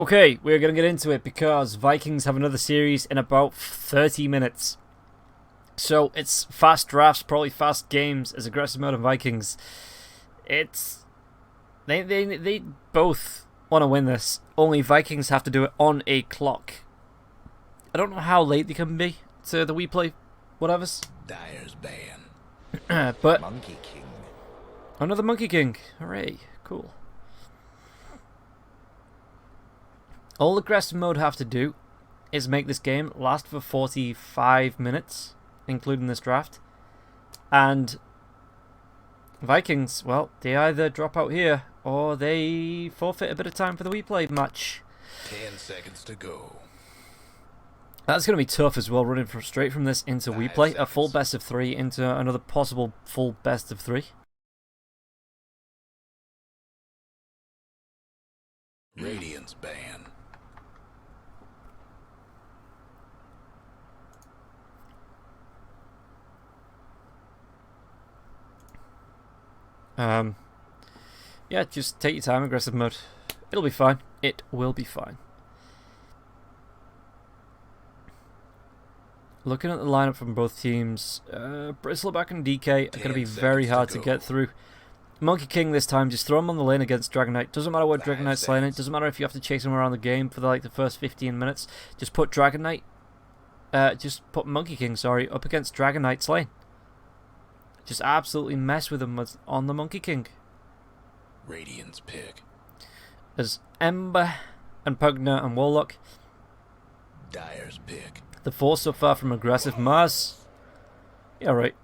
Okay, we're going to get into it because Vikings have another series in about 30 minutes. So it's fast drafts, probably fast games as aggressive mode of Vikings. It's they both want to win this. Only Vikings have to do it on a clock. I don't know how late they can be to the WePlay whatevers. Dyer's ban. But Monkey King. another Monkey King. Hooray. Cool. All aggressive mode have to do is make this game last for 45 minutes, including this draft. And Vikings, well, they either drop out here or they forfeit a bit of time for the WePlay match. 10 seconds to go. That's going to be tough as well, running straight from this into 5 WePlay, a full seconds. best of 3 into another possible full best of 3. Radiant's ban. Yeah, just take your time, aggressive mode. It'll be fine. It will be fine. Looking at the lineup from both teams, Bristleback and DK are going to be 10 very seconds hard to to go. get through. Monkey King this time, just throw him on the lane against Dragon Knight. Doesn't matter what 5 Dragon Knight's laning. seconds. Doesn't matter if you have to chase him around the game for the first 15 minutes. Just put Dragon Knight, just put Monkey King, sorry, up against Dragon Knight's lane. Just absolutely mess with him on the Monkey King. Radiant's pick. As Ember and Pugner and Warlock, Dyer's pick. the 4 so far from aggressive. Mars, yeah, right.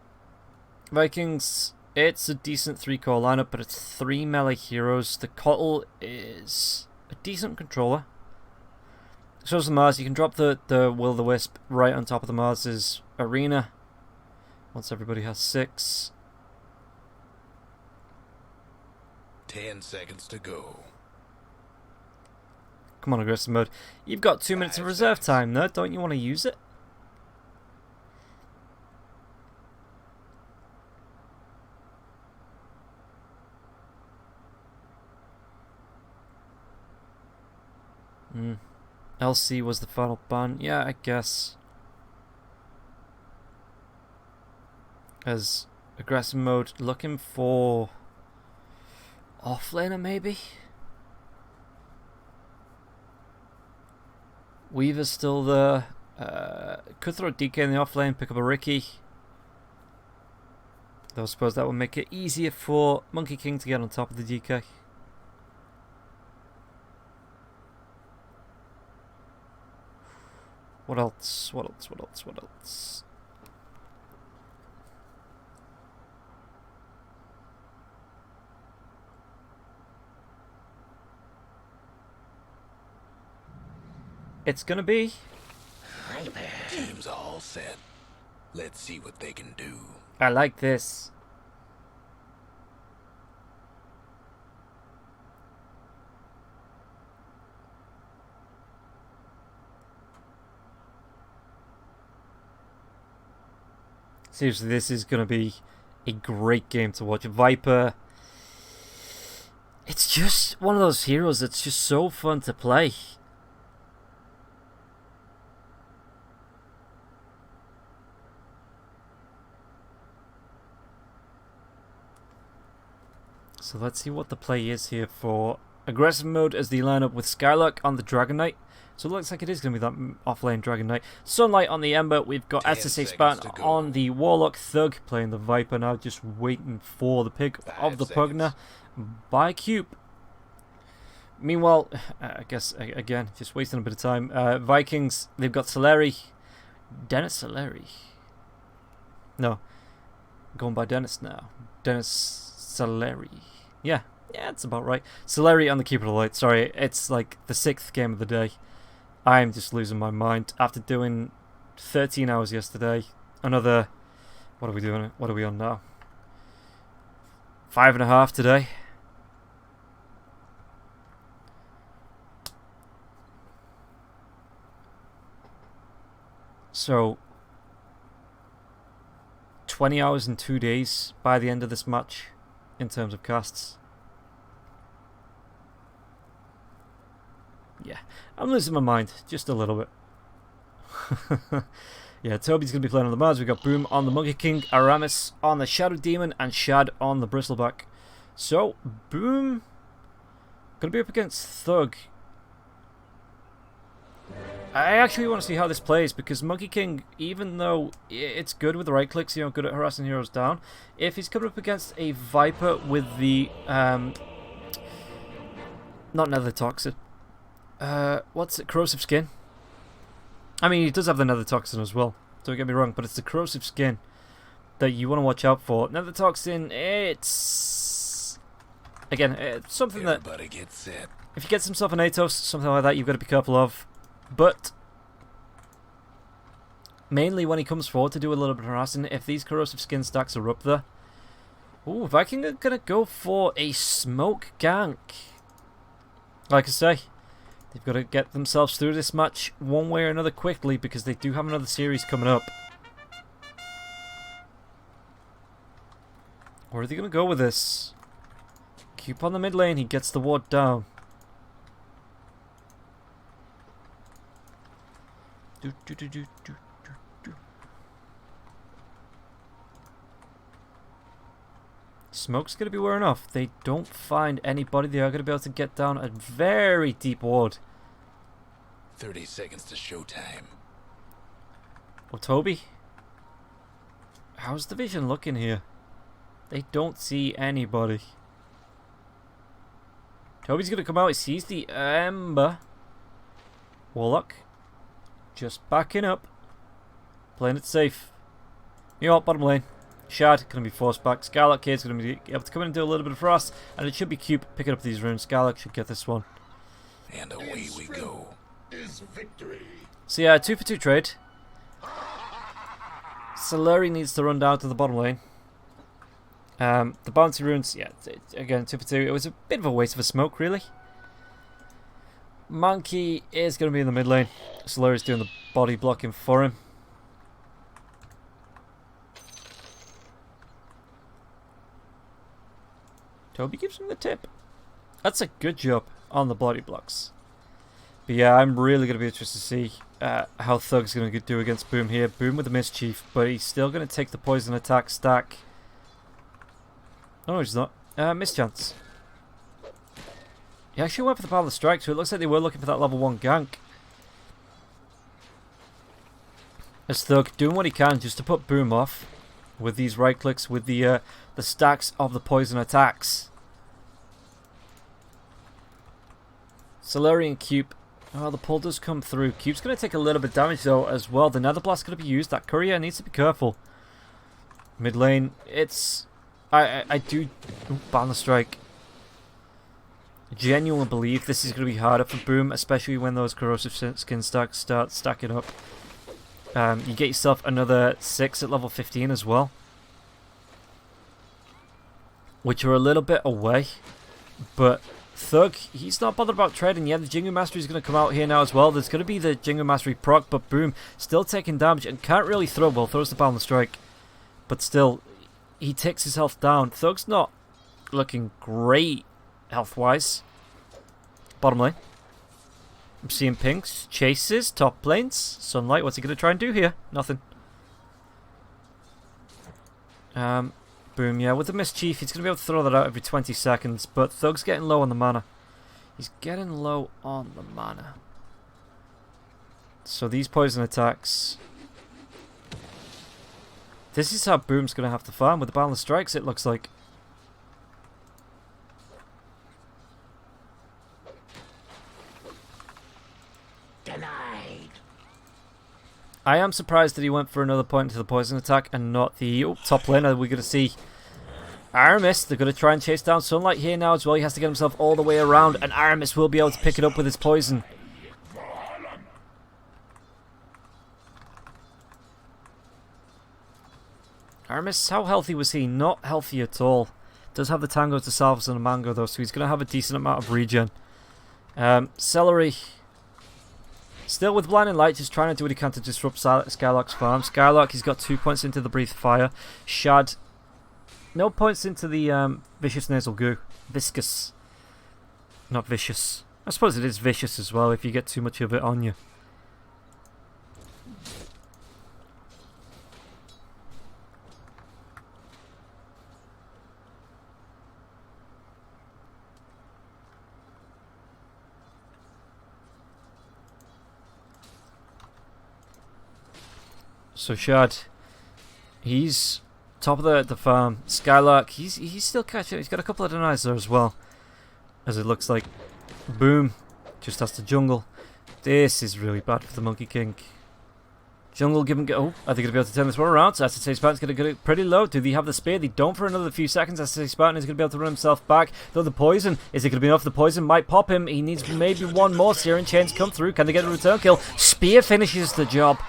Vikings, it's a decent 3-core lineup, but it's 3 melee heroes. The Cottle is a decent controller. So is the Mars. You can drop the Will-o-the-Wisp right on top of the Mars's arena once everybody has 6. 10 seconds to go. Come on, aggressive mode. You've got 2 minutes of 5 reserve seconds. time there. Don't you want to use it? LC was the final ban. Yeah, I guess. As aggressive mode, looking for offlaner maybe? Weaver's still there. Could throw DK in the offlane, pick up a Ricky. Though I suppose that would make it easier for Monkey King to get on top of the DK. What else? What else? What else? What else? It's gonna be Team's all set. Let's see what they can do. I like this. Seriously, this is going to be a great game to watch. Viper, it's just one of those heroes that's just so fun to play. So let's see what the play is here for aggressive mode as the lineup with Skylark on the Dragon Knight. So it looks like it is going to be that offlane Dragon Knight. Sunlight on the Ember. We've got 10 SSA seconds Spartan to go. on the Warlock. Thug playing the Viper now, just waiting for the pick 5 of the seconds. Pugner by Cube. Meanwhile, I guess, again, just wasting a bit of time. Vikings, they've got Soleri. Dennis Soleri. No, going by Dennis now. Dennis Soleri. Yeah, it's about right. Soleri on the Keeper of the Light. Sorry, it's like the 6th game of the day. I'm just losing my mind. After doing 13 hours yesterday, another... What are we doing? What are we on now? 5.5 today. So, 20 hours and 2 days by the end of this match in terms of casts. Yeah. I'm losing my mind just a little bit. Yeah, Toby's going to be playing on the Mars. We've got Boom on the Monkey King, Aramis on the Shadow Demon, and Shad on the Bristleback. So, Boom going to be up against Thug. I actually want to see how this plays, because Monkey King, even though it's good with the right clicks, you know, good at harassing heroes down, if he's coming up against a Viper with the, not Nether Toxin, what's it, Corrosive Skin? I mean, he does have the Nether Toxin as well, don't get me wrong, but it's the Corrosive Skin that you want to watch out for. Nether Toxin, it's, again, it's something that, if he gets himself an Atos, something like that, you've got to be careful of. But mainly when he comes forward to do a little bit of harassing, if these Corrosive Skin stacks are up there. Ooh, ViKiN are going to go for a smoke gank. Like I say, they've got to get themselves through this match one way or another quickly, because they do have another series coming up. Where are they going to go with this? Keep on the mid lane, he gets the ward down. Smoke's going to be wearing off. They don't find anybody. They are going to be able to get down a very deep ward. 30 seconds to showtime. Oh, Toby. How's the vision looking here? They don't see anybody. Toby's going to come out. He sees the Ember. Warlock. Just backing up. Playing it safe. You know what, bottom lane. Shad going to be forced back. Scarlet Kid's going to be able to come in and do a little bit of frost. And it should be Cube picking up these runes. Scarlet should get this one. And away we go. So yeah, 2 for 2 trade. Solari needs to run down to the bottom lane. The bounty runes, yeah, again, 2 for 2. It was a bit of a waste of a smoke, really. Monkey is going to be in the mid lane. Solari's doing the body blocking for him. Toby gives him the tip. That's a good job on the body blocks. But yeah, I'm really going to be interested to see how Thug's going to do against Boom here. Boom with the Mischief, but he's still going to take the poison attack stack. Oh, no, he's not. Mischance. He actually went for the Power of the Strike, so it looks like they were looking for that level 1 gank. As Thug doing what he can just to put Boom off with these right clicks, with the stacks of the poison attacks. Solari and Cube. Oh, the pull does come through. Cube's going to take a little bit of damage though as well. The Nether Blast going to be used. That courier needs to be careful. Mid lane, it's... I do... Ooh, ban the strike. Genuinely believe this is going to be harder for Boom, especially when those Corrosive Skin stacks start stacking up. You get yourself another 6 at level 15 as well, which are a little bit away. But Thug, he's not bothered about trading. Yeah, the Jingu Mastery is going to come out here now as well. There's going to be the Jingu Mastery proc, but Boom still taking damage and can't really throw. Well, throws the Boundless Strike, but still, he takes his health down. Thug's not looking great health-wise. Bottom lane. I'm seeing pinks. Chases. Top lanes. Sunlight. What's he going to try and do here? Nothing. Boom. Yeah, with the Mischief, he's going to be able to throw that out every 20 seconds. But Thug's getting low on the mana. He's getting low on the mana. So these poison attacks... This is how Boom's going to have to farm with the Boundless Strikes, it looks like. Denied. I am surprised that he went for another point into the poison attack and not the top laner. We're going to see Aramis. They're going to try and chase down Sunlight here now as well. He has to get himself all the way around, and Aramis will be able to pick it up with his poison. Aramis, how healthy was he? Not healthy at all. Does have the Tango to Salvus and a Mango though, so he's going to have a decent amount of regen. Celery. Still with Blinding Light, just trying to do what he can to disrupt Skylark's farm. Skylark, he's got 2 points into the Breathed Fire. Shad, no points into the Vicious Nasal Goo. Viscous. Not vicious. I suppose it is vicious as well if you get too much of it on you. So Shad, he's top of the farm. Skylark, he's still catching. He's got a couple of denies there as well. As it looks like, boom, just has to jungle. This is really bad for the Monkey King. Jungle, give him go. Oh, are they going to be able to turn this one around? So SSA Spartan's going to get it pretty low. Do they have the spear? They don't for another few seconds. SSA Spartan is going to be able to run himself back. Though the poison, is it going to be enough? The poison might pop him. He needs maybe one more. Searing Chains come through. Can they get a return kill? Spear finishes the job.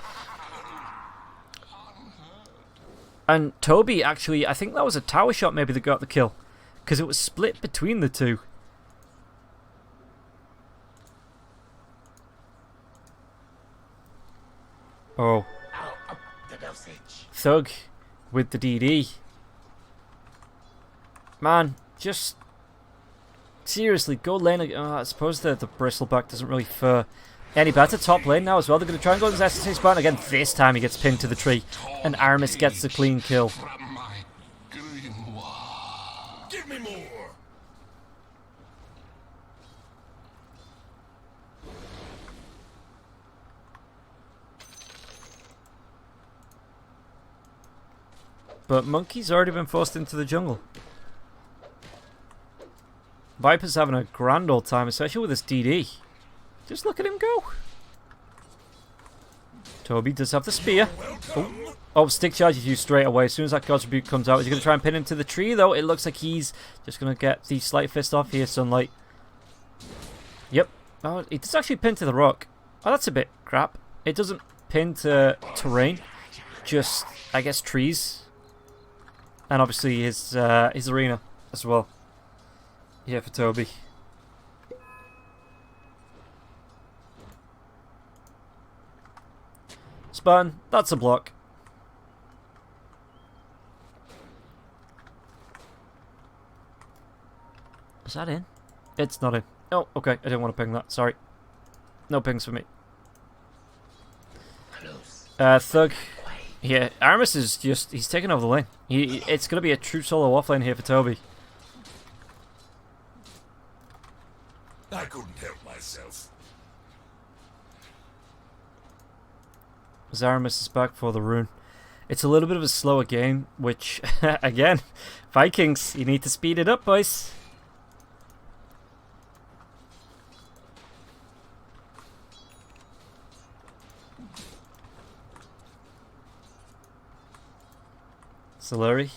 And Toby, actually, I think that was a tower shot maybe that got the kill. Because it was split between the two. Oh. Thug with the DD. Man, just seriously, go lane. I suppose the bristleback doesn't really fare any better. Top lane now as well. They're going to try and go to SSA Spartan again. This time he gets pinned to the tree. And Aramis gets the clean kill. Give me more. But Monkey's already been forced into the jungle. Viper's having a grand old time, especially with his DD. Just look at him go. Toby does have the spear. Oh, stick charges you straight away. As soon as that God's Rebuke comes out, he's going to try and pin him to the tree, though. It looks like he's just going to get the Slight Fist off here, Sunlight. Yep. Oh, it does actually pin to the rock. Oh, that's a bit crap. It doesn't pin to terrain. Just, I guess, trees. And obviously his arena as well. Yeah, for Toby. Spartan, that's a block. Is that in? It's not in. Oh, okay. I didn't want to ping that. Sorry. No pings for me. Thug. Yeah, Aramis is just... He's taking over the lane. It's going to be a true solo offlane here for Toby. I couldn't help myself. Aramis is back for the rune. It's a little bit of a slower game, which, again, Vikings, you need to speed it up, boys. Solari.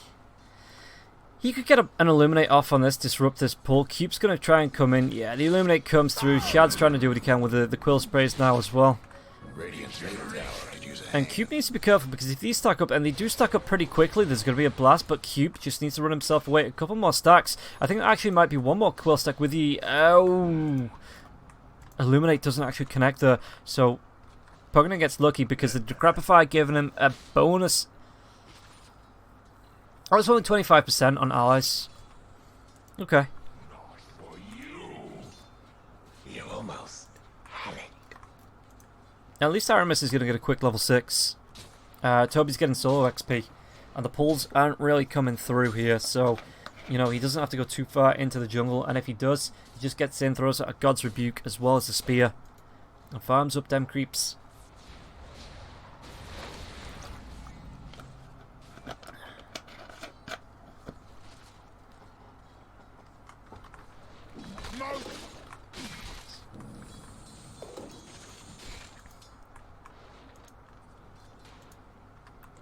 He could get an Illuminate off on this, disrupt this pull. Cube's going to try and come in. Yeah, the Illuminate comes through. Shad's trying to do what he can with the Quill Sprays now as well. And Cube needs to be careful because if these stack up, and they do stack up pretty quickly, there's going to be a blast, but Cube just needs to run himself away. A couple more stacks. I think there actually might be one more Quill stack with the... Oh! Illuminate doesn't actually connect there, so Pugna gets lucky because the Decrepify giving him a bonus... Oh, it's only 25% on allies. Okay. You almost had it. At least Aramis is going to get a quick level 6. Toby's getting solo XP. And the pulls aren't really coming through here. So, you know, he doesn't have to go too far into the jungle. And if he does, he just gets in, throws out a God's Rebuke as well as the spear. And farms up them creeps.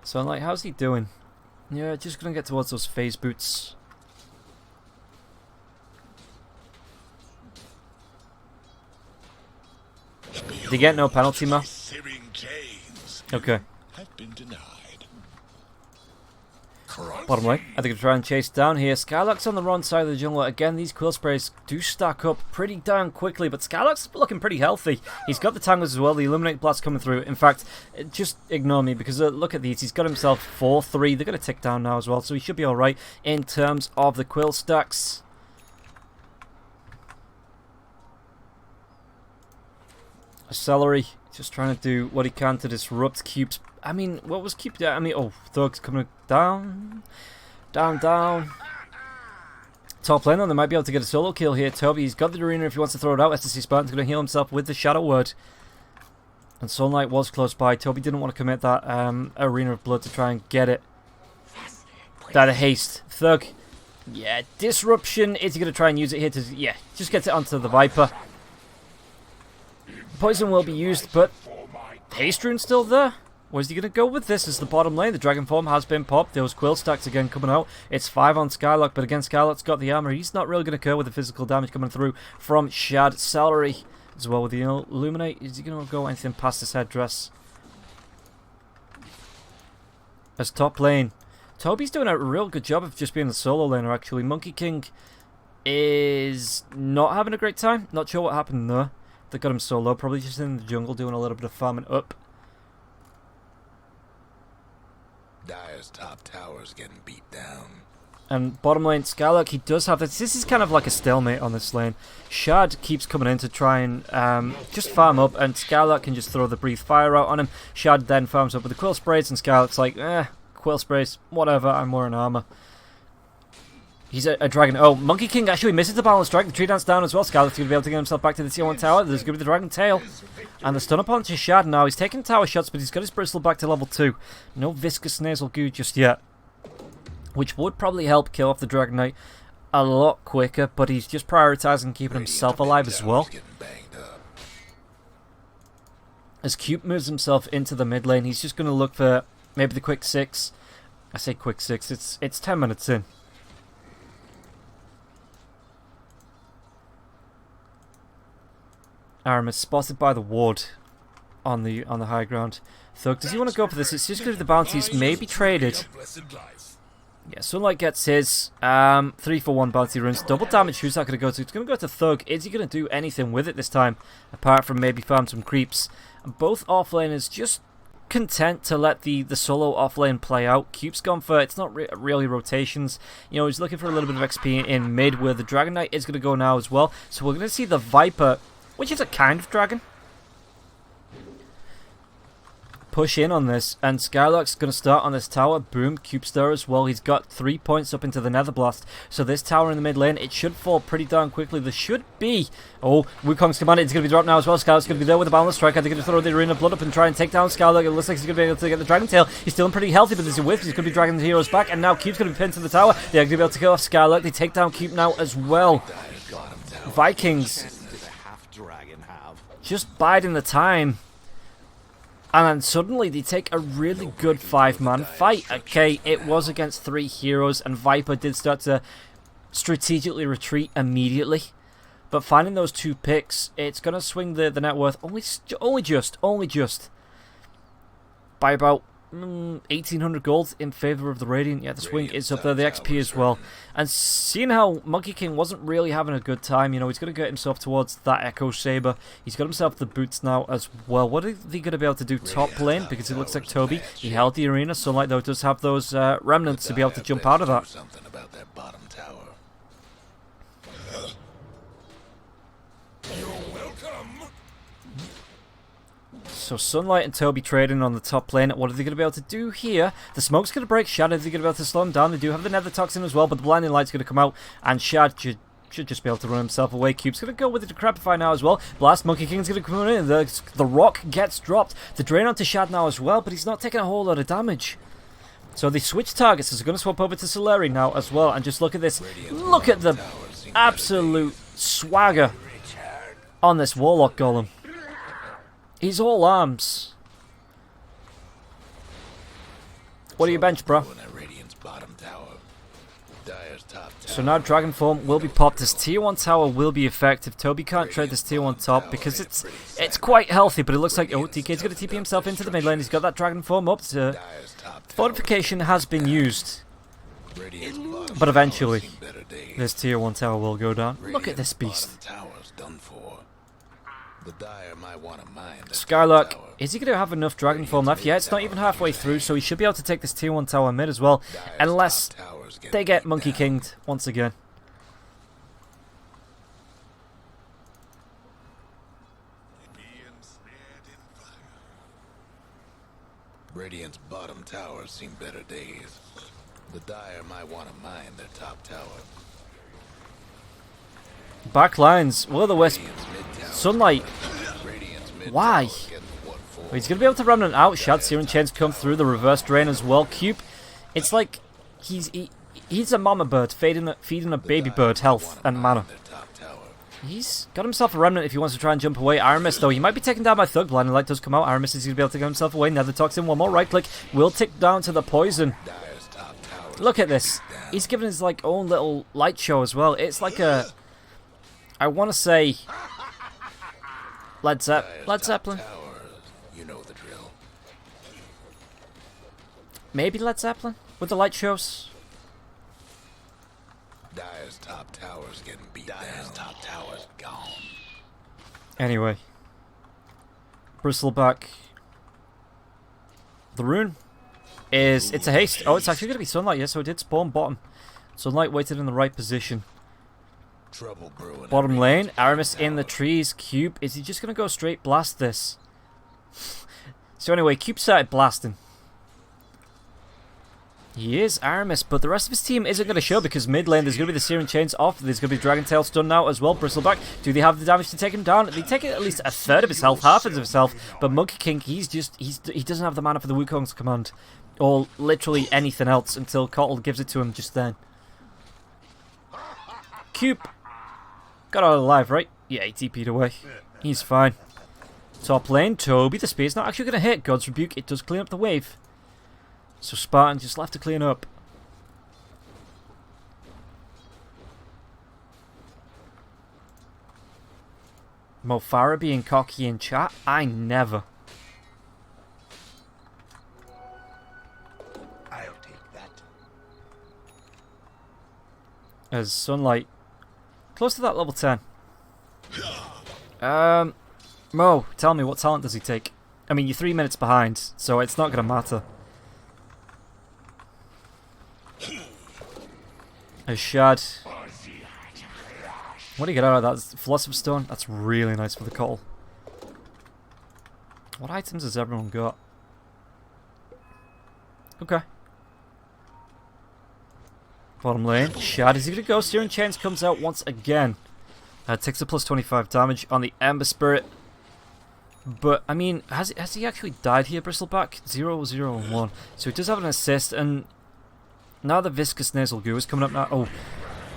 So, like, how's he doing? Yeah, just gonna get towards those phase boots. Did he get no penalty, Ma? Okay. Bottom lane. I think I'll try and chase down here. Skylark's on the wrong side of the jungle. Again, these Quill Sprays do stack up pretty damn quickly, but Skylark's looking pretty healthy. He's got the Tangles as well, the Illuminate Blast coming through. In fact, just ignore me because look at these. He's got himself 4-3. They're going to tick down now as well, so he should be alright in terms of the Quill stacks. Celery just trying to do what he can to disrupt Cube's. I mean, what was Cube? I mean, oh, Thug's coming down. Down. Top lane, though, they might be able to get a solo kill here. Toby, he's got the arena if he wants to throw it out. SSC Spartan's going to heal himself with the Shadow Word. And Sunlight was close by. Toby didn't want to commit that Arena of Blood to try and get it. That haste. Thug. Yeah, Disruption. Is he going to try and use it here to... Yeah, just gets it onto the Viper. Poison will be used, but... Haste Rune's still there. Where's he going to go with this? As the bottom lane, the Dragon Form has been popped. Those Quill Stacks again coming out. It's 5 on Skylock, but again, Skylock's got the armor. He's not really going to occur with the physical damage coming through from Shad. Celery as well with the Illuminate. Is he going to go anything past his headdress? As top lane, Toby's doing a real good job of just being the solo laner, actually. Monkey King is not having a great time. Not sure what happened there. They got him solo, probably just in the jungle doing a little bit of farming up. Dire's top tower's getting beat down. And bottom lane, Skylark, he does have this. This is kind of like a stalemate on this lane. Shad keeps coming in to try and just farm up, and Skylark can just throw the Breathe Fire out on him. Shad then farms up with the Quill Sprays, and Skylark's like, Quill Sprays, whatever, I'm wearing armor. He's a dragon. Oh, Monkey King actually misses the balance strike. The tree dance down as well. Skylark's going to be able to get himself back to the tier 1 tower. There's going to be the Dragon Tail. And the stun upon to Shad now. He's taking tower shots, but he's got his bristle back to level 2. No Viscous Nasal Goo just yet. Which would probably help kill off the Dragon Knight a lot quicker, but he's just prioritizing keeping himself alive as well. As Cube moves himself into the mid lane, he's just going to look for maybe the quick 6. I say quick 6, it's 10 minutes in. Aram is spotted by the ward on the high ground. Thug, does he want to go for this? It's just going to be the bounties, maybe traded. Yeah, Sunlight gets his 3 for 1 bounty runes. Double damage, who's that going to go to? It's going to go to Thug. Is he going to do anything with it this time? Apart from maybe farm some creeps. And both offlaners just content to let the solo offlane play out. Cube's gone for, it's not really rotations. You know, he's looking for a little bit of XP in mid, where the Dragon Knight is going to go now as well. So we're going to see the Viper, which is a kind of dragon, push in on this, and Skylark's going to start on this tower. Boom, Cubestar as well. He's got 3 points up into the Netherblast. So this tower in the mid lane, it should fall pretty darn quickly. There should be... Oh, Wukong's command, it's going to be dropped now as well. Skylark's going to be there with a balance strike. They're going to throw the Arena of Blood up and try and take down Skylark. It looks like he's going to be able to get the Dragon Tail. He's still pretty healthy, but there's a whiff. He's going to be dragging the heroes back, and now Cube's going to be pinned to the tower. They're going to be able to kill off Skylark. They take down Cube now as well. ViKiNs just biding the time. And then suddenly they take a really good 5-man fight. Okay, it was against 3 heroes, and Viper did start to strategically retreat immediately. But finding those 2 picks, it's going to swing the net worth only just by about 1,800 gold in favor of the Radiant. Yeah, the swing is up there, the XP as well. And seeing how Monkey King wasn't really having a good time, you know, he's going to get himself towards that Echo Saber. He's got himself the boots now as well. What are they going to be able to do top lane? Because it looks like Toby, he held the arena. Sunlight, though, does have those remnants to be able to jump out of that. Something about that bottom tower. So Sunlight and Toby trading on the top lane. What are they going to be able to do here? The smoke's going to break Shad. Are they going to be able to slow him down? They do have the Nether Toxin as well, but the Blinding Light's going to come out, and Shad should just be able to run himself away. Cube's going to go with the Decrepify now as well. Blast, Monkey King's going to come in. The rock gets dropped. The Drain onto Shad now as well, but he's not taking a whole lot of damage. So they switch targets. So they're going to swap over to Soleri now as well, and just look at this. Look at the absolute swagger on this Warlock Golem. He's all arms. What do you bench, bro? So now Dragon Form will be popped. This tier 1 tower will be effective. Toby can't trade this tier 1 top because it's quite healthy, but it looks like, oh, DK's going to TP himself into the mid lane. He's got that Dragon Form up. Fortification has been used, but eventually this tier 1 tower will go down. Look at this beast. Skylark, is he going to have enough Dragon Form left? Yeah, it's not even halfway through, so he should be able to take this tier 1 tower mid as well, unless they get Monkey Kinged once again. Radiant's bottom towers seen better days. The Dire might want to mine their top tower. Back lines. Will o' the Wisp. Radiant's mid tower. Sunlight. Radiant's mid Why? tower's getting what for. Well, he's going to be able to Remnant out. Shad, Searing Chains come through. The reverse drain as well. Cube. It's like he's a mama bird feeding a baby bird health and mana. He's got himself a Remnant if he wants to try and jump away. Aramis, though, he might be taken down by Thug. Blinding Light does come out. Aramis is going to be able to get himself away. Nether Toxin, one more right click. Will tick down to the poison. Look at this. He's given his like own little light show as well. It's like a... I want to say... Led Zeppelin. You know the drill. Maybe Led Zeppelin with the light shows. Dire's top tower's getting beat down. Dire's top tower's gone. Anyway. Bristleback. The rune is... It's a haste. Oh, it's actually going to be Sunlight. Yeah, so it did spawn bottom. Sunlight waited in the right position. Trouble brewing. Bottom lane. Aramis in the trees. Cube. Is he just going to go straight blast this? So anyway, Cube started blasting. He is Aramis, but the rest of his team isn't going to show because mid lane there's going to be the Searing Chains off. There's going to be Dragon Tail stunned now as well. Bristleback. Do they have the damage to take him down? They take at least a third of his health, half of his health. But Monkey King, he doesn't have the mana for the Wukong's command. Or literally anything else until Kotl gives it to him just then. Cube. Got out alive, right? Yeah, he TP'd away. He's fine. Top lane, Toby. The spear's not actually going to hit. God's Rebuke. It does clean up the wave. So Spartan just left to clean up. Mo Farah being cocky in chat? I never. I'll take that. As Sunlight. Close to that level 10. Mo, tell me, what talent does he take? I mean, you're 3 minutes behind, so it's not going to matter. A Shad. What do you get out of that? Philosopher's Stone? That's really nice for the Kotl. What items has everyone got? Okay. Bottom lane. Shad, is he going to go? Searing Chains comes out once again. Takes a plus 25 damage on the Ember Spirit. But, I mean, has he actually died here, Bristleback? 0, 0, and 1. So he does have an assist, and now the Viscous Nasal Goo is coming up now. Oh,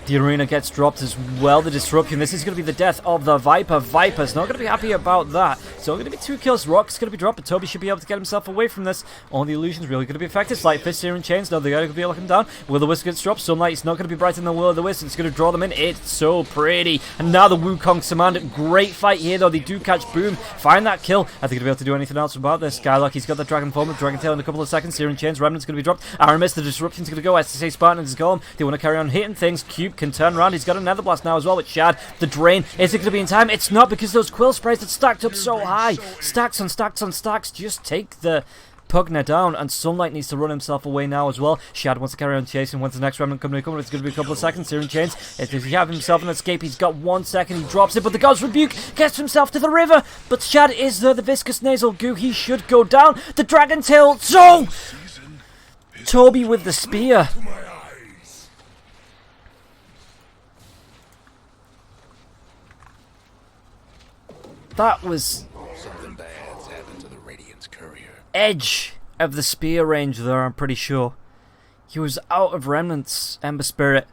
the arena gets dropped as well. The disruption. This is going to be the death of the Viper. Viper's not going to be happy about that. So going to be 2 kills. Rock's going to be dropped, but Toby should be able to get himself away from this. Only the illusion's really going to be effective. Slight Fist, Searing Chains. No, they're going to be looking down. Will the Wisp gets dropped? Sunlight is not going to be bright in the Will of the Wisp. It's going to draw them in. It's so pretty. And now the Wukong Command. Great fight here, though. They do catch Boom. Find that kill. Are they going to be able to do anything else about this? Skylark, he's got the Dragon Form with Dragon Tail in a couple of seconds. Searing Chains. Remnant's going to be dropped. Aramis, the disruption's going to go. SSA Spartan is gone. They want to carry on hitting things. Cube can turn around. He's got a Nether Blast now as well with Shad. The drain. Is it going to be in time? It's not, because those quill sprays that stacked up so high. Stacks on stacks on stacks. Just take the Pugna down, and Sunlight needs to run himself away now as well. Shad wants to carry on chasing. When's the next Remnant coming? It's going to be a couple of seconds. Searing Chains. If he have himself an escape, he's got 1 second. He drops it, but the God's Rebuke gets himself to the river. But Shad is there. The Viscous Nasal Goo. He should go down. The Dragon Tail. So Toby with the spear. That was Something bad's happened to the Radiant's courier. edge of the spear range there, I'm pretty sure. He was out of Remnant's Ember Spirit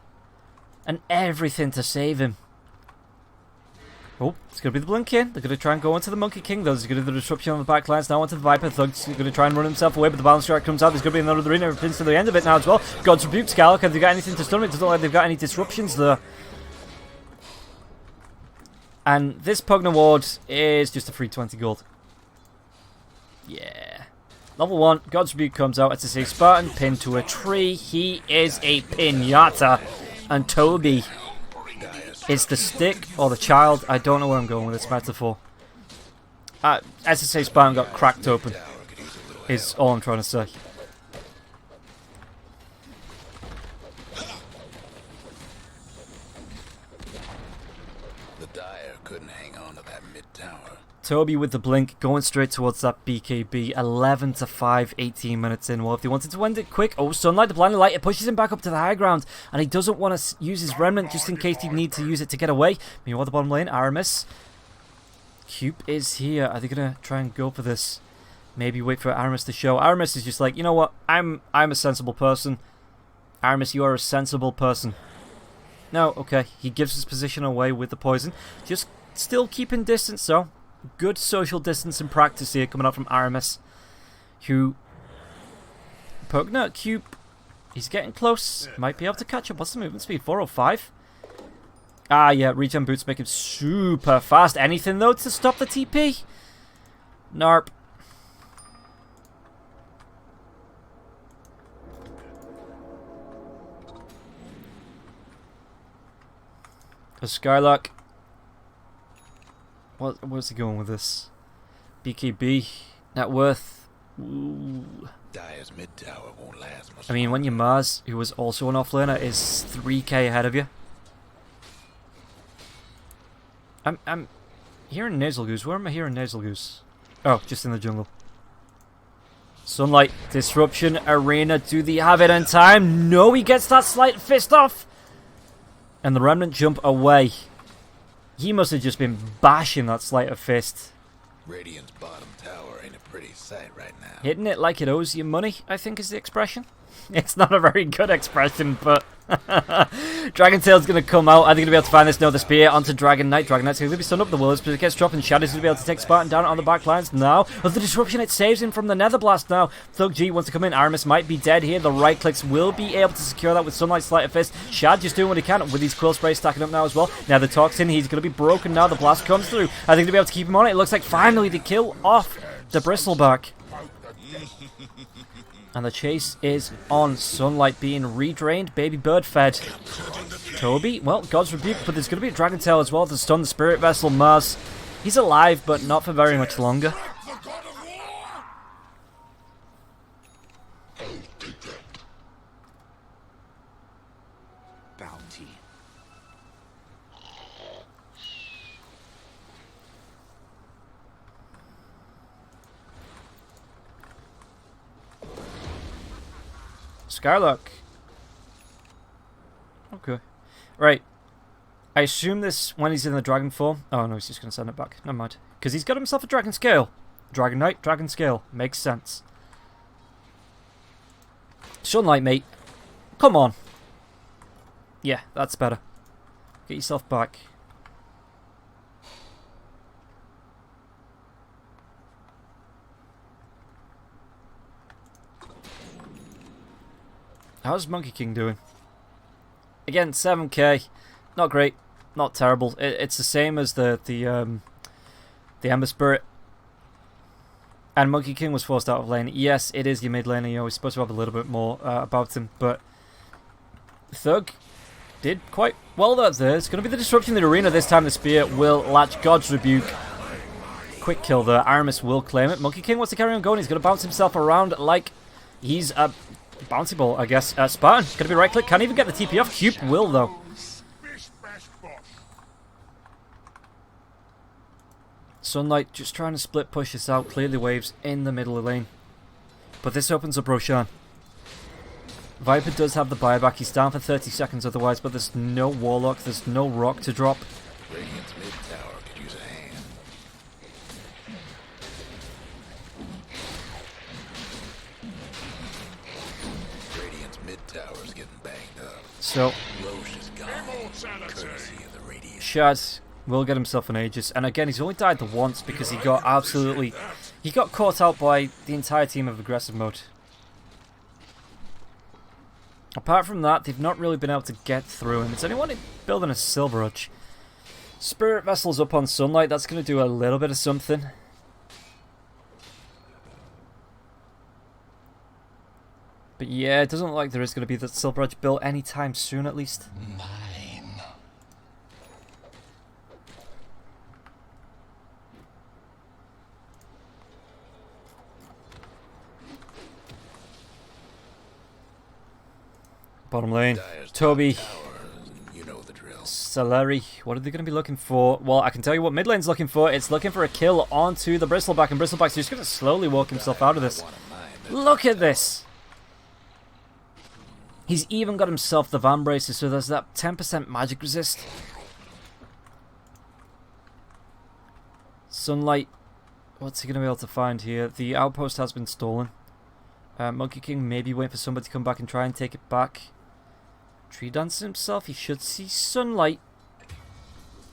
and everything to save him. Oh, it's going to be the Blink in. They're going to try and go into the Monkey King, though. There's going to be the disruption on the back lines. Now onto the Viper. Thug's going to try and run himself away, but the Balance Strike comes out. There's going to be another arena. It pins to the end of it now as well. God's Rebuke, Skylark. Have they got anything to stun him? It doesn't look like they've got any disruptions there. And this Pugna Ward is just a free 20 gold. Yeah. Level 1, God's Rebuke comes out. It's a Spartan pinned to a tree. He is a pinata. And Toby is the stick or the child. I don't know where I'm going with this metaphor. SSA Spartan got cracked open, is all I'm trying to say. Toby with the blink, going straight towards that BKB. 11-5, 18 minutes in. Well, if they wanted to end it quick... Oh, Sunlight, the blinding light. It pushes him back up to the high ground. And he doesn't want to use his Remnant just in case he'd need to use it to get away. Meanwhile, the bottom lane, Aramis. Cube is here. Are they going to try and go for this? Maybe wait for Aramis to show. Aramis is just like, you know what? I'm a sensible person. Aramis, you are a sensible person. No, okay. He gives his position away with the poison. Just still keeping distance, though. Good social distance and practice here coming out from Aramis. Who... Pugna, Cube. He's getting close. Might be able to catch up. What's the movement speed? 405? Ah, yeah. Regen boots make him super fast. Anything, though, to stop the TP? Narp. A Skylark. Where's he going with this? BKB. Net worth. Ooh. Dire's mid tower won't last much. I mean, when your Mars, who was also an offlaner, is 3k ahead of you. I'm hearing Nasal Goose. Where am I hearing Nasal Goose? Oh, just in the jungle. Sunlight. Disruption. Arena. Do they have it in time? No, he gets that slight fist off. And the Remnant jump away. He must have just been bashing that sleight of fist. Radiant's bottom tower ain't a pretty sight right now. Hitting it like it owes you money, I think is the expression. It's not a very good expression, but... Dragon Tail's going to come out. Are they going to be able to find this? No, the spear onto Dragon Knight. Dragon Knight's going to be stunned up the Willows, but it gets dropped and Shadow's going to be able to take Spartan down on the back lines now. Of the disruption, it saves him from the Nether Blast now. Thug G wants to come in. Aramis might be dead here. The right clicks will be able to secure that with Sunlight Sleight of Fist. Shad just doing what he can with his Quill Spray stacking up now as well. Now the Toxin, he's going to be broken now. The Blast comes through. Are they going to be able to keep him on it? It looks like finally they kill off the Bristleback. And the chase is on. Sunlight being redrained. Baby Bird fed. Toby, well, God's Rebuke, but there's going to be a Dragon Tail as well to stun the Spirit Vessel. Mars, he's alive, but not for very much longer. Bounty. Skylark. Okay. Right. I assume this when he's in the dragon form. Oh no, he's just going to send it back. Never mind. Because he's got himself a Dragon Scale. Dragon Knight, Dragon Scale. Makes sense. Sunlight, mate. Come on. Yeah, that's better. Get yourself back. How's Monkey King doing? Again, 7k. Not great. Not terrible. It's the same as the Ember Spirit. And Monkey King was forced out of lane. Yes, it is your mid laner. You're always supposed to have a little bit more about him. But Thug did quite well there. It's going to be the disruption in the arena. This time the spear will latch God's Rebuke. Quick kill there. Aramis will claim it. Monkey King wants to carry on going. He's going to bounce himself around like he's a bouncy ball, I guess. Spartan, going to be right click. Can't even get the TP off. Cube will, though. Sunlight just trying to split push this out. Clear the waves in the middle of the lane. But this opens up Roshan. Viper does have the buyback. He's down for 30 seconds otherwise, but there's no Warlock. There's no rock to drop. Radiant's mid tower could use a hand. Radiant's mid tower's getting banged up. So, Roche is gone. Courtesy of the Radiant. Shad will get himself an Aegis. And again, he's only died the once because he got absolutely... He got caught out by the entire team of aggressive mode. Apart from that, they've not really been able to get through him. It's anyone building a Silver Edge. Spirit Vessel's up on Sunlight. That's going to do a little bit of something. But yeah, it doesn't look like there is going to be that Silver Edge built anytime soon, at least. Mine. Bottom lane. Dire's Toby. top tower, you know the drill. Celeri, what are they going to be looking for? Well, I can tell you what mid lane's looking for. It's looking for a kill onto the Bristleback, and Bristleback's just going to slowly walk himself out of this. Look at this! He's even got himself the Van Braces, so there's that 10% magic resist. Sunlight. What's he going to be able to find here? The outpost has been stolen. Monkey King maybe waiting for somebody to come back and try and take it back. Tree Dancer himself, he should see Sunlight.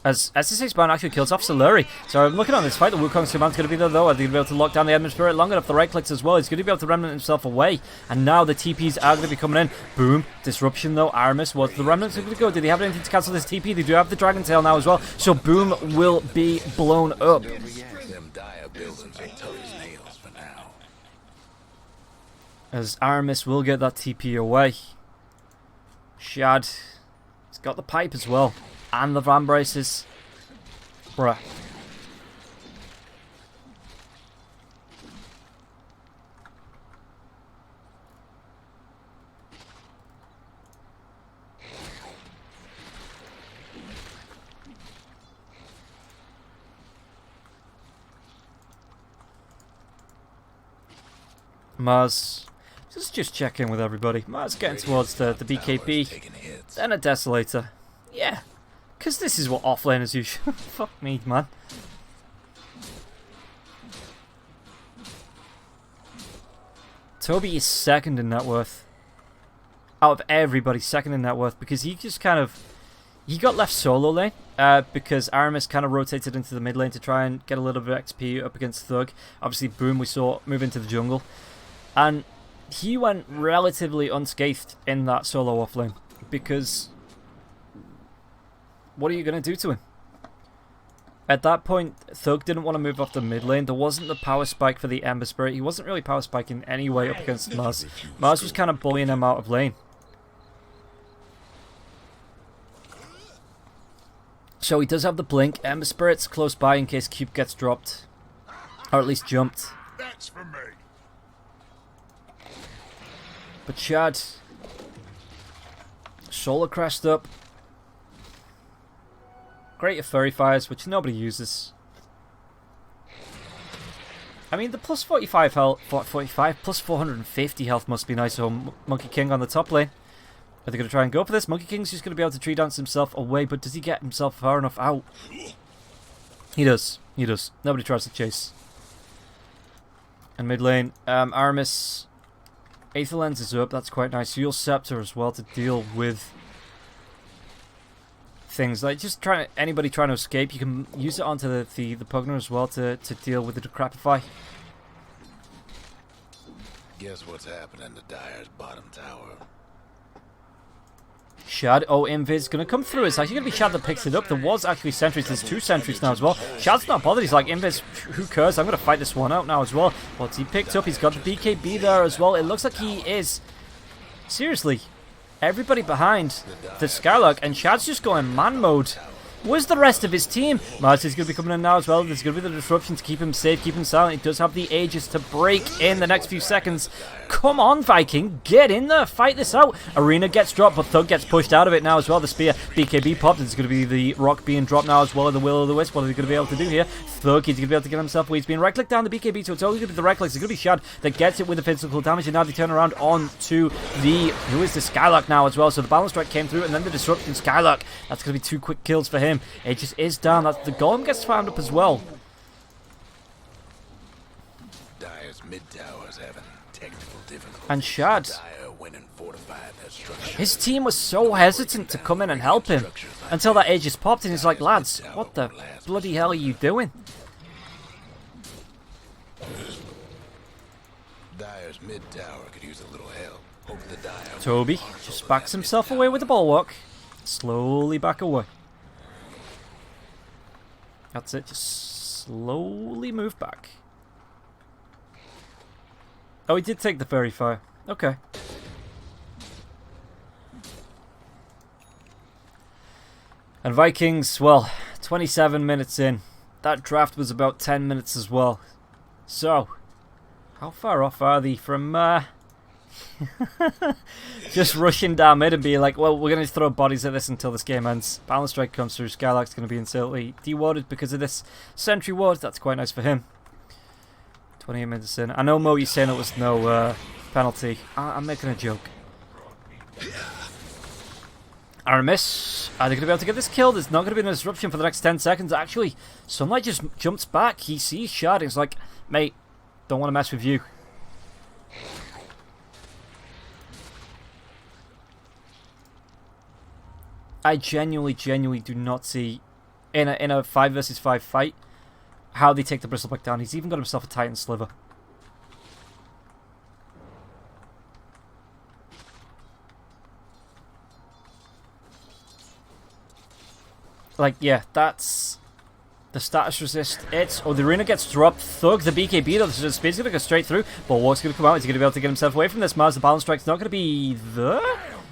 As SSA Spawn actually kills off Celeri. So I'm looking on this fight, the Wukong's command's going to be there though. Are they going to be able to lock down the Edmund Spirit long enough? The right clicks as well. He's going to be able to remnant himself away. And now the TPs are going to be coming in. Boom. Disruption though. Aramis, what's the remnants going to go? Did he have anything to cancel this TP? They do have the Dragon Tail now as well. So Boom will be blown up. As Aramis will get that TP away. Shad. He's got the pipe as well. And the Van Braces. Bruh. Mars. Just check in with everybody. Mars getting towards the BKB. Then a Desolator. Yeah. Because this is what offlaners use. Fuck me, man. Toby is second in net worth. Out of everybody, second in net worth. Because he just kind of... He got left solo lane. Because Aramis kind of rotated into the mid lane to try and get a little bit of XP up against Thug. Obviously, Boom we saw move into the jungle. And he went relatively unscathed in that solo offlane. Because... what are you going to do to him? At that point, Thug didn't want to move off the mid lane. There wasn't the power spike for the Ember Spirit. He wasn't really power spiking anyway up against Mars. Mars was kind of bullying him out of lane. So he does have the blink. Ember Spirit's close by in case Cube gets dropped. Or at least jumped. That's for me. But Shad... Solar crashed up. Greater Furry Fires, which nobody uses. I mean, the plus 45 health, 45 plus 450 health must be nice. So Monkey King on the top lane. Are they going to try and go for this? Monkey King's just going to be able to tree dance himself away, but does he get himself far enough out? He does. He does. Nobody tries to chase. And mid lane, Aramis, Aether Lens is up. That's quite nice. You'll Scepter as well to deal with things like just anybody trying to escape. You can use it onto the Pugner as well to deal with the Decrepify. Guess what's happening to Dire's bottom tower? Shad, oh, Invid's going to come through. It's actually going to be Shad that picks it up. There was actually sentries. There's 2 sentries now as well. Shad's not bothered. He's like, Invid's, who cares? I'm going to fight this one out now as well. What's he picked up? He's got the BKB there as well. It looks like he is... Seriously, everybody behind the Skylark, and Shad's just going man mode. Where's the rest of his team? Marty's going to be coming in now as well. There's going to be the disruption to keep him safe, keep him silent. He does have the Aegis to break in the next few seconds. Come on, ViKiN. Get in there. Fight this out. Arena gets dropped, but Thug gets pushed out of it now as well. The spear. BKB popped. It's going to be the rock being dropped now as well. The Will of the Wisp. What are they going to be able to do here? Thug, he's going to be able to get himself away. He's being right-clicked down the BKB, so it's only going to be the right-clicks. It's going to be Shad that gets it with the physical damage, and now they turn around on to the... Who is the Skylark now as well? So the balance strike came through, and then the disruption Skylark. That's going to be 2 quick kills for him. Aegis is down. That's the Golem gets found up as well. Dire's mid tower's having technical difficulties. And Shad, Dire went and fortified their structure. his team was so hesitant to come in and help him until that Aegis popped, and he's like, lads, what the bloody hell are you doing? Dire's mid tower could use a little help. Hope the Dire Toby just backs himself away with the bulwark. Slowly back away. That's it, just slowly move back. Oh, he did take the fairy fire. Okay. And ViKiNs, well, 27 minutes in. That draft was about 10 minutes as well. So, how far off are they from Just rushing down mid and being like, well, we're going to throw bodies at this until this game ends. Balance Strike comes through. Skylark's going to be instantly dewarded because of this sentry ward. That's quite nice for him. 28 minutes in. I know, Mo, you're saying it was no penalty. I'm making a joke. Aramis, are they going to be able to get this kill? There's not going to be a disruption for the next 10 seconds. Actually, Sunlight just jumps back. He sees Shard. He's like, mate, don't want to mess with you. I genuinely do not see, in a 5 versus 5 fight, how they take the Bristleback down. He's even got himself a Titan Sliver. Like, yeah, that's the status resist. Oh, the arena gets dropped. Thug, the BKB, though, the speed's going to go straight through. Bulwark's going to come out. Is he going to be able to get himself away from this? Mars, the balance strike's not going to be there.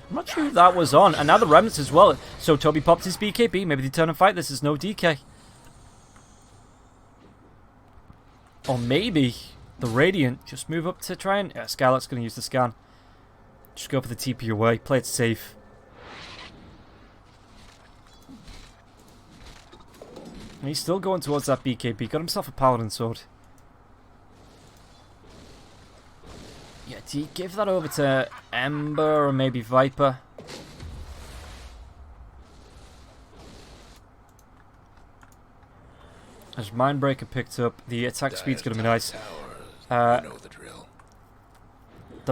I'm not sure who that was on. And now the remnants as well. So Toby popped his BKB. Maybe they turn and fight. This is no DK. Or maybe the Radiant just move up to try and... Yeah, Skylark's going to use the scan. Just go for the TP away. Play it safe. And he's still going towards that BKB. Got himself a Paladin Sword. Yeah, do you give that over to Ember or maybe Viper? As Mindbreaker picked up, the attack speed's going to be nice. The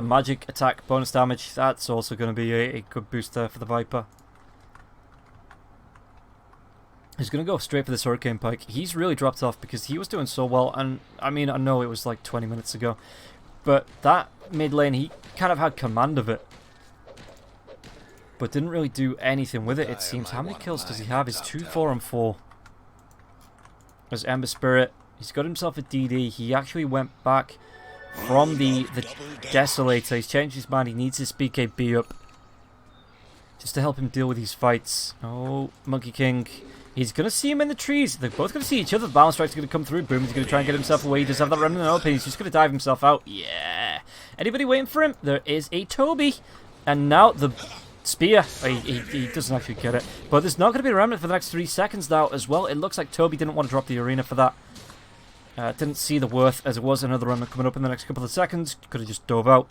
magic attack bonus damage, that's also going to be a good booster for the Viper. He's going to go straight for this Hurricane Pike. He's really dropped off because he was doing so well. And, I mean, I know it was like 20 minutes ago. But that mid lane, he kind of had command of it. But didn't really do anything with it, it seems. How many kills does he have? He's 2, 4, and 4. There's Ember Spirit. He's got himself a DD. He actually went back from the Desolator. He's changed his mind. He needs his BKB up. Just to help him deal with these fights. Oh, Monkey King. He's going to see him in the trees. They're both going to see each other. The Balance Strike's going to come through. Boom, he's going to try and get himself away. He does have that remnant open. He's just going to dive himself out. Yeah. Anybody waiting for him? There is a Toby. And now the spear. Oh, he doesn't actually get it. But there's not going to be a remnant for the next 3 seconds now as well. It looks like Toby didn't want to drop the arena for that. Didn't see the worth as it was another remnant coming up in the next couple of seconds. Could have just dove out.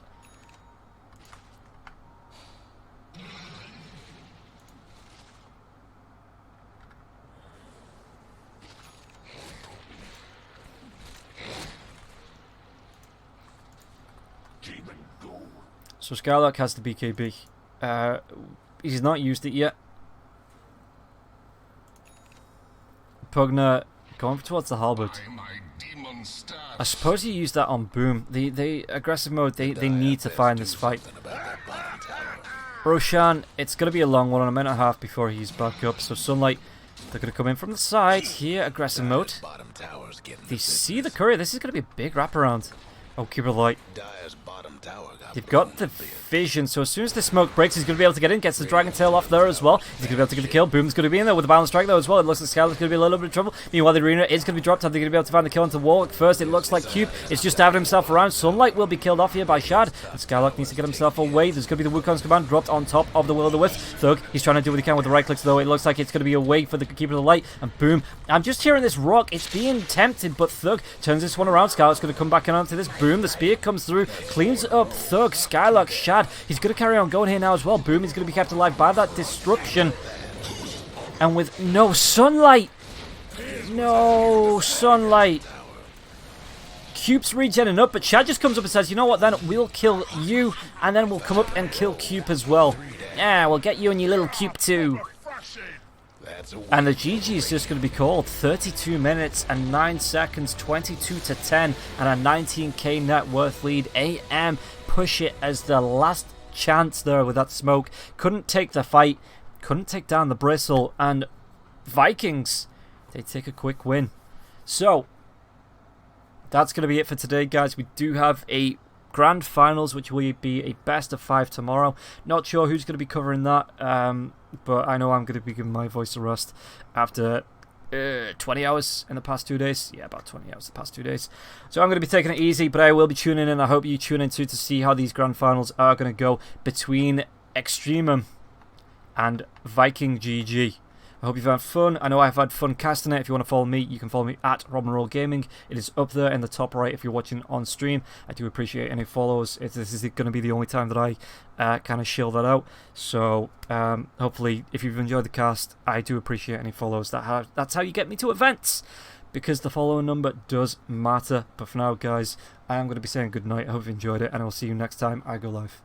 So Skylark has the BKB. He's not used it yet. Pugna going towards the halberd. I suppose he used that on Boom. The aggressive mode, they need to find this fight. Roshan, it's going to be a long one, a minute and a half before he's back up. So Sunlight, they're going to come in from the side here, aggressive mode. They see the courier. This is going to be a big wraparound. Oh, Keeper Light. They've got the vision, so as soon as the smoke breaks, he's going to be able to get in, gets the Dragon Tail off there as well. He's going to be able to get the kill. Boom's going to be in there with the Balance Strike though as well. It looks like Skylark's going to be a little bit of trouble. Meanwhile, the arena is going to be dropped. Are they going to be able to find the kill onto Warlock first? It looks like Cube is just diving himself around. Sunlight will be killed off here by Shad, and Skylark needs to get himself away. There's going to be the Wukong's command dropped on top of the Will-O-the-Wisp. Thug, he's trying to do what he can with the right clicks though. It looks like it's going to be away for the Keeper of the Light, and Boom. I'm just hearing this rock. It's being tempted, but Thug turns this one around. Skylark's going to come back in onto this. Boom, the spear comes through, cleans up Thug. Skylark, Shad, he's going to carry on going here now as well. Boom is going to be kept alive by that disruption. And with no sunlight. No sunlight. Cube's regenning up, but Shad just comes up and says, you know what then, we'll kill you, and then we'll come up and kill Cube as well. Yeah, we'll get you and your little Cube too. And the GG is just going to be called. 32 minutes and 9 seconds, 22 to 10, and a 19k net worth lead. AM push it as the last chance there with that smoke. Couldn't take the fight, couldn't take down the bristle, and Vikings, they take a quick win. So, that's going to be it for today, guys. We do have a grand finals, which will be a best of 5 tomorrow. Not sure who's going to be covering that, but I know I'm going to be giving my voice a rest after 20 hours in the past 2 days. Yeah, about 20 hours the past 2 days. So I'm going to be taking it easy, but I will be tuning in. I hope you tune in too to see how these grand finals are going to go between Extremum and ViKiN GG. I hope you've had fun. I know I've had fun casting it. If you want to follow me, you can follow me at Robnroll Gaming. It is up there in the top right if you're watching on stream. I do appreciate any follows. This is going to be the only time that I kind of shill that out. So hopefully, if you've enjoyed the cast, I do appreciate any follows. That's how you get me to events, because the follower number does matter. But for now, guys, I am going to be saying good night. I hope you enjoyed it, and I will see you next time I go live.